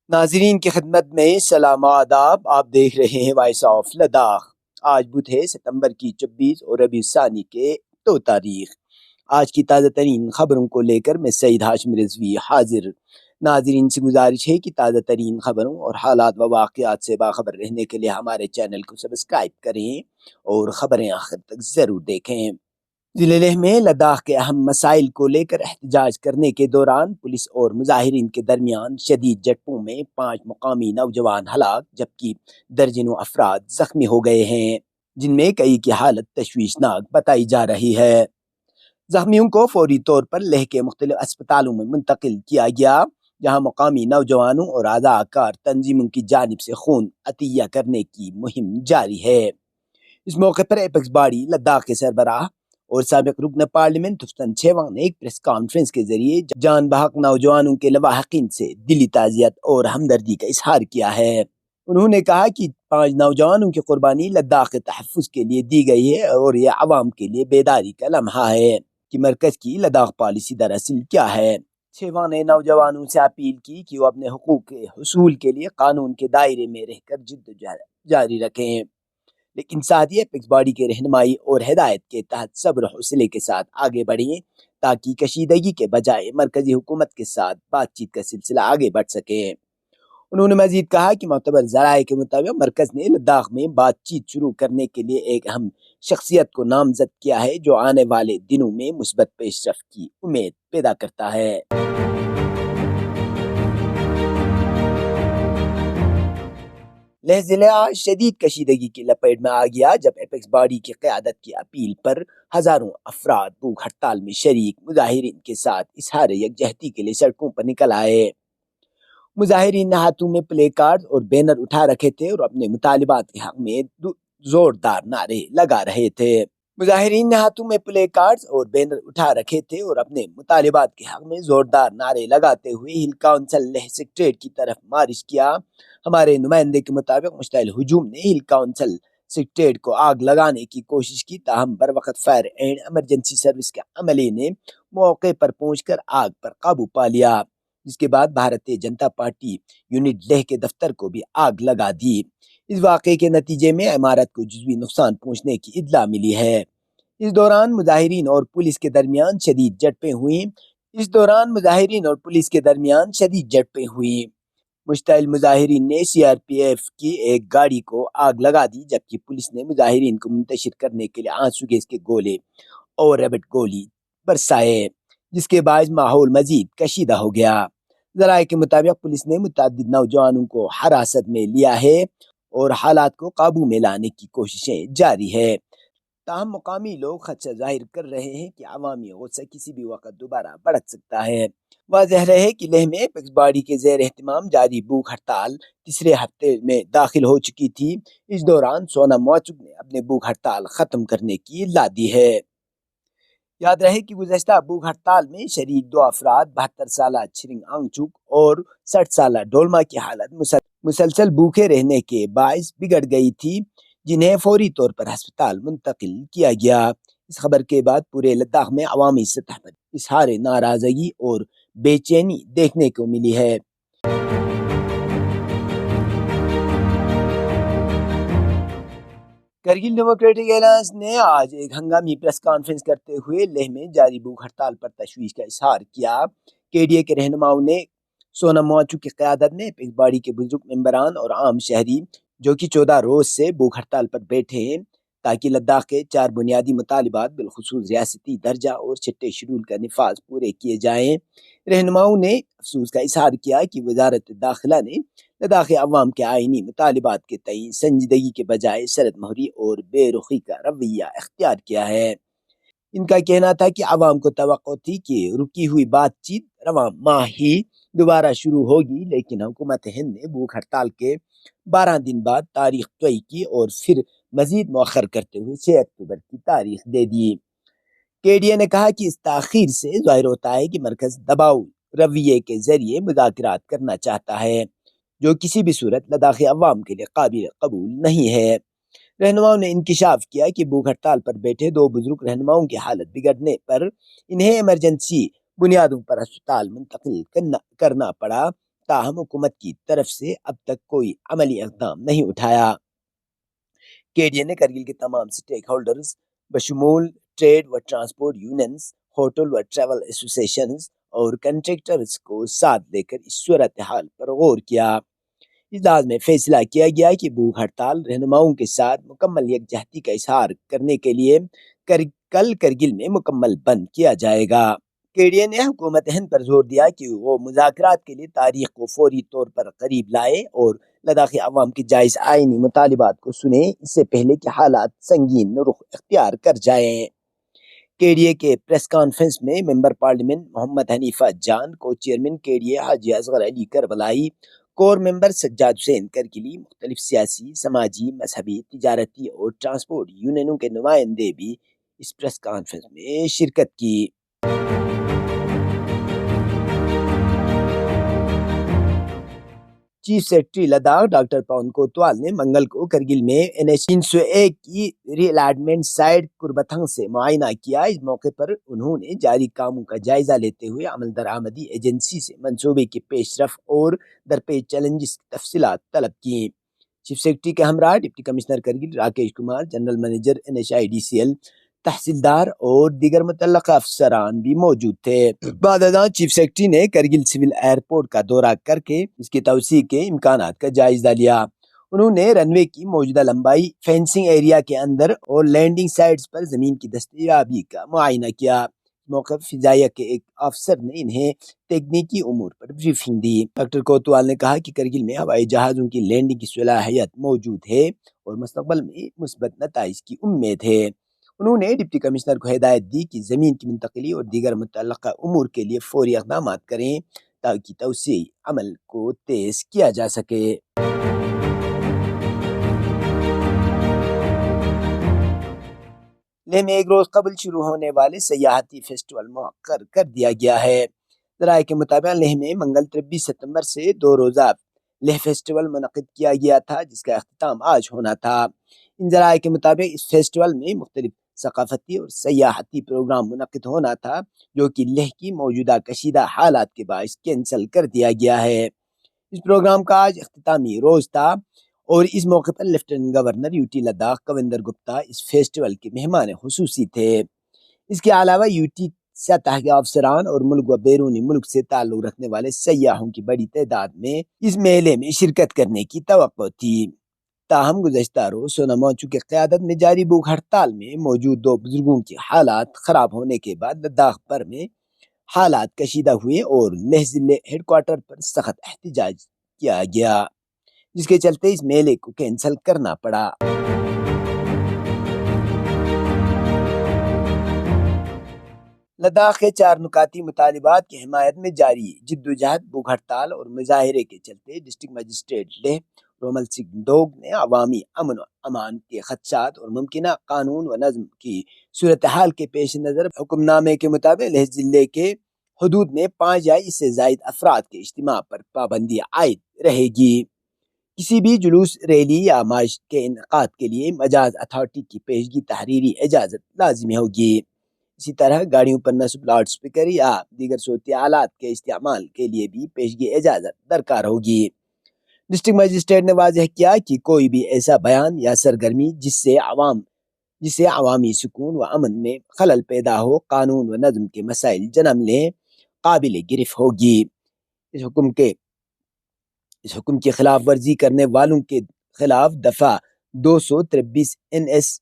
ناظرین کی خدمت میں سلام و آداب۔ آپ دیکھ رہے ہیں وائس آف لداخ۔ آج بدھ ہے ستمبر کی 26 اور ربیع الثانی کے 2 تاریخ۔ آج کی تازہ ترین خبروں کو لے کر میں سعید ہاشم رضوی حاضر۔ ناظرین سے گزارش ہے کہ تازہ ترین خبروں اور حالات و واقعات سے باخبر رہنے کے لیے ہمارے چینل کو سبسکرائب کریں اور خبریں آخر تک ضرور دیکھیں۔ ضلع لیہ میں لداخ کے اہم مسائل کو لے کر احتجاج کرنے کے دوران پولیس اور مظاہرین کے درمیان شدید جھڑپوں میں 5 مقامی نوجوان ہلاک جبکہ درجنوں افراد زخمی ہو گئے ہیں، جن میں کئی کی حالت تشویشناک بتائی جا رہی ہے۔ زخمیوں کو فوری طور پر لیہ کے مختلف اسپتالوں میں منتقل کیا گیا، جہاں مقامی نوجوانوں اور اعضاء کار تنظیموں کی جانب سے خون عطیہ کرنے کی مہم جاری ہے۔ اس موقع پر ایپیکس باڈی لداخ کے سربراہ اور سابق رکن پارلیمنٹ تفتن چھیوانگ نے ایک پریس کانفرنس کے ذریعے جان بحق نوجوانوں کے لواحقین سے دلی تعزیت اور ہمدردی کا اظہار کیا ہے۔ انہوں نے کہا کہ 5 نوجوانوں کی قربانی لداخ کے تحفظ کے لیے دی گئی ہے اور یہ عوام کے لیے بیداری کا لمحہ ہے کہ مرکز کی لداخ پالیسی دراصل کیا ہے۔ چھیوانگ نے نوجوانوں سے اپیل کی کہ وہ اپنے حقوق کے حصول کے لیے قانون کے دائرے میں رہ کر جدوجہد جاری رکھیں، لیکن ساتھ ہی ایپیکس باڈی کے رہنمائی اور ہدایت کے تحت صبر و حوصلے کے ساتھ آگے بڑھیں تاکہ کشیدگی کے بجائے مرکزی حکومت کے ساتھ بات چیت کا سلسلہ آگے بڑھ سکے۔ انہوں نے مزید کہا کہ معتبر ذرائع کے مطابق مرکز نے لداخ میں بات چیت شروع کرنے کے لیے ایک اہم شخصیت کو نامزد کیا ہے جو آنے والے دنوں میں مثبت پیش رفت کی امید پیدا کرتا ہے۔ لیہ ضلع شدید کشیدگی کی لپیٹ میں آ گیا جب ایپیکس باڈی کی قیادت کی اپیل پر ہزاروں افراد بھوک ہڑتال میں شریک مظاہرین کے ساتھ اظہار یکجہتی کے لیے سڑکوں پر نکل آئے۔ مظاہرین نے ہاتھوں میں پلے کارڈ اور بینر اٹھا رکھے تھے اور اپنے مطالبات کے حق میں زوردار نعرے لگا رہے تھے۔ مظاہرین نے ہاتھوں میں پلے کارڈز اور بینر اٹھا رکھے تھے اور اپنے مطالبات کے حق میں زوردار نعرے لگاتے ہوئے ہل کونسل لیہ سیکریٹریٹ کی طرف مارچ کیا۔ ہمارے نمائندے کے مطابق مشتعل ہجوم نے ہل کونسل سیکریٹریٹ کو آگ لگانے کی کوشش کی، تاہم بروقت فائر اینڈ ایمرجنسی سروس کے عملے نے موقع پر پہنچ کر آگ پر قابو پا لیا، جس کے بعد بھارتیہ جنتا پارٹی یونٹ لیہ کے دفتر کو بھی آگ لگا دی۔ اس واقعے کے نتیجے میں عمارت کو جزوی نقصان پہنچنے کی اطلاع ملی ہے۔ اس دوران مظاہرین اور پولیس کے درمیان شدید جھڑپیں ہوئیں۔ مشتعل مظاہرین نے سی آر پی ایف کی ایک گاڑی کو آگ لگا دی جبکہ پولیس نے مظاہرین کو منتشر کرنے کے لیے آنسو گیس کے گولے اور ریبٹ گولی برسائے، جس کے باعث ماحول مزید کشیدہ ہو گیا۔ ذرائع کے مطابق پولیس نے متعدد نوجوانوں کو حراست میں لیا ہے اور حالات کو قابو میں لانے کی کوششیں جاری ہے، تاہم مقامی لوگ خدشہ ظاہر کر رہے ہیں کہ عوامی غصہ کسی بھی وقت دوبارہ بھڑک سکتا ہے۔ واضح رہے کہ لیہ میں ایپیکس باڈی کے زیر اہتمام جاری بھوک ہڑتال تیسرے ہفتے میں داخل ہو چکی تھی۔ اس دوران سونم واچک نے اپنے بھوک ہڑتال ختم کرنے کی اطلاع دی ہے۔ یاد رہے کہ گزشتہ بھوک ہڑتال میں شریک 2 افراد 72 سالہ چھرنگ آنگچک اور 60 سالہ ڈولما کی حالت مسلسل بھوکے رہنے کے باعث بگڑ گئی تھی، جنہیں فوری طور پر ہسپتال منتقل کیا گیا۔ اس خبر کے بعد پورے لداخ میں عوامی سطح پر اظہار ناراضگی اور بے چینی دیکھنے کو ملی ہے۔ کرگل ڈیموکریٹک الائنس نے آج ایک ہنگامی پریس کانفرنس کرتے ہوئے لیہ میں جاری بھوک ہڑتال پر تشویش کا اظہار کیا۔ کے ڈی اے کے رہنماؤں نے سونم واچک کی قیادت میں ایپیکس باڈی کے بزرگ ممبران اور عام شہری جو کہ 14 روز سے بھوک ہڑتال پر بیٹھے ہیں تاکہ لداخ کے 4 بنیادی مطالبات بالخصوص ریاستی درجہ اور چھٹے شیڈول کا نفاذ پورے کیے جائیں۔ رہنماؤں نے افسوس کا اظہار کیا کہ وزارت داخلہ نے لداخی عوام کے آئینی مطالبات کے تئیں سنجیدگی کے بجائے سرد مہری اور بے رخی کا رویہ اختیار کیا ہے۔ ان کا کہنا تھا کہ عوام کو توقع تھی کہ رکی ہوئی بات چیت رواں ماہ ہی دوبارہ شروع ہوگی، لیکن حکومت ہند نے بھوک ہڑتال کے 12 دن بعد تاریخ طے کی اور پھر مزید مؤخر کرتے ہوئے 6 اکتوبر کی تاریخ دے دی۔ کے ڈی اے نے کہا کہ اس تاخیر سے ظاہر ہوتا ہے کہ مرکز دباؤ رویے کے ذریعے مذاکرات کرنا چاہتا ہے، جو کسی بھی صورت لداخی عوام کے لیے قابل قبول نہیں ہے۔ رہنماؤں نے انکشاف کیا کہ بھوک ہڑتال پر بیٹھے 2 بزرگ رہنماؤں کی حالت بگڑنے پر انہیں ایمرجنسی بنیادوں پر ہسپتال منتقل کرنا پڑا تاہم حکومت کی طرف سے اب تک کوئی عملی اقدام نہیں اٹھایا۔ KDN نے کرگل کے تمام سٹیک ہولڈرز بشمول ٹریڈ و ٹرانسپورٹ یونینز، ہوٹل و ٹریول ایسوسیشنز اور کنٹریکٹرز کو ساتھ لے کر اس صورتحال پر غور کیا۔ اجلاس میں فیصلہ کیا گیا کہ بھوک ہڑتال رہنماؤں کے ساتھ مکمل یکجہتی کا اظہار کرنے کے لیے کل کرگل میں مکمل بند کیا جائے گا۔ KDN نے حکومت ہند پر زور دیا کہ وہ مذاکرات کے لیے تاریخ کو فوری طور پر قریب لائے اور لداخی عوام کے جائز آئینی مطالبات کو سنے، اس سے پہلے کہ حالات سنگین رخ اختیار کر جائیں۔ KDA کے پریس کانفرنس میں ممبر پارلیمنٹ محمد حنیفہ جان، کو چیئرمین KDA حاجی اصغر علی کربلائی، کور ممبر سجاد حسین کرگلی، مختلف سیاسی، سماجی، مذہبی، تجارتی اور ٹرانسپورٹ یونینوں کے نمائندے بھی اس پریس کانفرنس میں شرکت کی۔ چیف سیکرٹری لداخ ڈاکٹر پون کوتوال نے منگل کو کرگل میں NH 301 کی ری الاٹمنٹ سائٹ کربتھنگ سے معائنہ کیا۔ اس موقع پر انہوں نے جاری کاموں کا جائزہ لیتے ہوئے عمل درآمدی ایجنسی سے منصوبے کی پیش رفت اور درپیش چیلنجز کی تفصیلات طلب کیں۔ چیف سیکرٹری کے ہمراہ deputy commissioner Kargil Rakesh Kumar, general manager NHIDCL، تحصیلدار اور دیگر متعلقہ افسران بھی موجود تھے۔ بعد ازاں چیف سیکرٹری نے کرگل سول ایئرپورٹ کا دورہ کر کے اس کی توسیع کے امکانات کا جائزہ لیا۔ انہوں نے رن وے کی موجودہ لمبائی، فینسنگ ایریا کے اندر اور لینڈنگ سائٹس پر زمین کی دستیابی کا معائنہ کیا۔ موقع پر فضائیہ کے ایک افسر نے انہیں تکنیکی امور پر بریفنگ دی۔ ڈاکٹر کوتوال نے کہا کہ کرگل میں ہوائی جہازوں کی لینڈنگ کی صلاحیت موجود ہے اور مستقبل میں مثبت نتائج کی امید ہے۔ انہوں نے ڈپٹی کمشنر کو ہدایت دی کہ زمین کی منتقلی اور دیگر متعلقہ امور کے لیے فوری اقدامات کریں تاکہ توسیعی عمل کو تیز کیا جا سکے۔ لیہ میں ایک روز قبل شروع ہونے والے سیاحتی فیسٹیول مؤخر کر دیا گیا ہے۔ ذرائع کے مطابق لیہ میں منگل 23 ستمبر سے 2 روزہ لیہ فیسٹیول منعقد کیا گیا تھا، جس کا اختتام آج ہونا تھا۔ ان ذرائع کے مطابق اس فیسٹیول میں مختلف ثقافتی اور سیاحتی پروگرام منعقد ہونا تھا، جو کہ لیہ کی موجودہ کشیدہ حالات کے باعث کینسل کر دیا گیا ہے۔ اس پروگرام کا آج اختتامی روز تھا اور اس موقع پر lieutenant governor UT Ladakh Kavinder Gupta اس فیسٹیول کے مہمان خصوصی تھے۔ اس کے علاوہ UT سطح کے افسران اور ملک و بیرونی ملک سے تعلق رکھنے والے سیاحوں کی بڑی تعداد میں اس میلے میں شرکت کرنے کی توقع تھی۔ تاہم گزشتہ روز سونم وانگچک کی قیادت میں جاری بھوک ہڑتال میں موجود 2 بزرگوں کی حالات خراب ہونے کے بعد لداخ بھر میں حالات کشیدہ ہوئے اور لیہ ضلع ہیڈ کوارٹر پر سخت احتجاج کیا گیا، جس کے چلتے اس میلے کو کینسل کرنا پڑا۔ لداخ کے 4 نکاتی مطالبات کی حمایت میں جاری جدوجہد، بھوک ہڑتال اور مظاہرے کے چلتے ڈسٹرکٹ مجسٹریٹ لیہ رومل سنگھ ڈوگ نے عوامی امن و امان کے خدشات اور ممکنہ قانون و نظم کی صورتحال کے پیش نظر حکم نامے کے مطابق لیہ ضلع کے حدود میں 5 یا اس سے زائد افراد کے اجتماع پر پابندی عائد رہے گی۔ کسی بھی جلوس، ریلی یا مارچ کے انعقاد کے لیے مجاز اتھارٹی کی پیشگی تحریری اجازت لازمی ہوگی۔ اسی طرح گاڑیوں پر نصب لاؤڈ اسپیکر یا دیگر صوتی آلات کے استعمال کے لیے بھی پیشگی اجازت درکار ہوگی۔ ڈسٹرکٹ مجسٹریٹ نے واضح کیا کہ کوئی بھی ایسا بیان یا سرگرمی جس سے عوامی سکون و امن میں خلل پیدا ہو، قانون و نظم کے مسائل جنم لیں، قابل گرفت ہوگی۔ اس حکم کی خلاف ورزی کرنے والوں کے خلاف دفعہ 223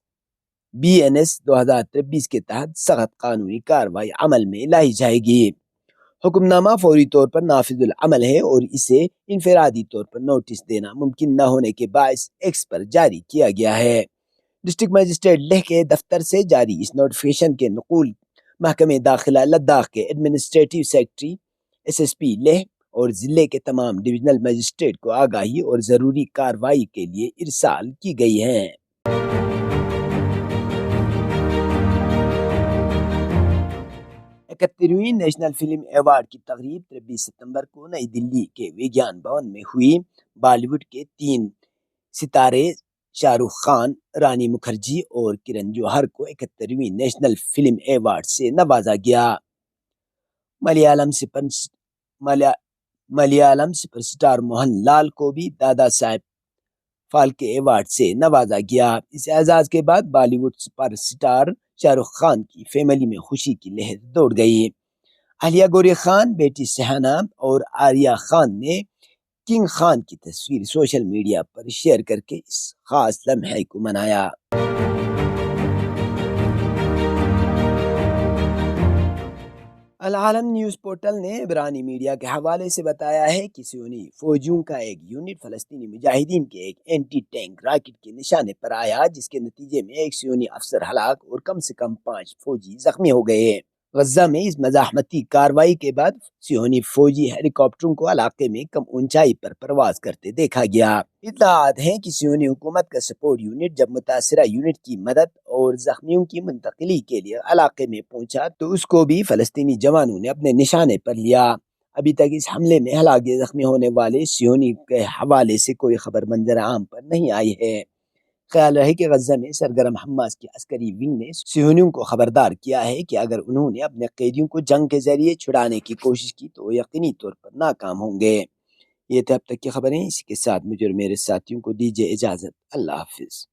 BNS 2023 کے تحت سخت قانونی کارروائی عمل میں لائی جائے گی۔ حکم نامہ فوری طور پر نافذ العمل ہے اور اسے انفرادی طور پر نوٹس دینا ممکن نہ ہونے کے باعث ایکس پر جاری کیا گیا ہے۔ ڈسٹرکٹ مجسٹریٹ لیہ کے دفتر سے جاری اس نوٹیفیکیشن کے نقول محکمہ داخلہ لداخ کے ایڈمنسٹریٹو سیکرٹری، SSP لیہ اور ضلع کے تمام ڈویژنل مجسٹریٹ کو آگاہی اور ضروری کارروائی کے لیے ارسال کی گئی ہیں۔ 71ویں نیشنل فلم ایوارڈ کی تقریب 23 ستمبر کو نئی دلی کے وگیان بھون میں ہوئی۔ بالی ووڈ کے 3 ستارے شاہ رخ خان، رانی مکھرجی اور کرن جوہر کو 71ویں نیشنل فلم ایوارڈ سے نوازا گیا۔ ملیالم سپر اسٹار موہن لال کو بھی دادا صاحب فالکے ایوارڈ سے نوازا گیا۔ اس اعزاز کے بعد بالی would super star Shah Rukh Khan کی فیملی میں خوشی کی لہر دوڑ گئی۔ اہلیہ گوری خان، بیٹی سہانا اور آریہ خان نے کنگ خان کی تصویر سوشل میڈیا پر شیئر کر کے اس خاص لمحے کو منایا۔ العالم نیوز پورٹل نے عبرانی میڈیا کے حوالے سے بتایا ہے کہ صہیونی فوجیوں کا ایک یونٹ فلسطینی مجاہدین کے ایک اینٹی ٹینک راکٹ کے نشانے پر آیا، جس کے نتیجے میں ایک صہیونی افسر ہلاک اور کم سے کم 5 فوجی زخمی ہو گئے۔ غزہ میں اس مزاحمتی کارروائی کے بعد صہیونی فوجی ہیلی کاپٹروں کو علاقے میں کم اونچائی پر پرواز کرتے دیکھا گیا۔ اطلاعات ہیں کہ صہیونی حکومت کا سپورٹ یونٹ جب متاثرہ یونٹ کی مدد اور زخمیوں کی منتقلی کے لیے علاقے میں پہنچا تو اس کو بھی فلسطینی جوانوں نے اپنے نشانے پر لیا۔ ابھی تک اس حملے میں ہلاک یا زخمی ہونے والے صہیونی کے حوالے سے کوئی خبر منظر عام پر نہیں آئی ہے۔ خیال رہے کہ غزہ میں سرگرم حماس کی عسکری ونگ نے صہیونیوں کو خبردار کیا ہے کہ اگر انہوں نے اپنے قیدیوں کو جنگ کے ذریعے چھڑانے کی کوشش کی تو یقینی طور پر ناکام ہوں گے۔ یہ تھے اب تک کی خبریں، اسی کے ساتھ مجھے اور میرے ساتھیوں کو دیجیے اجازت۔ اللہ حافظ۔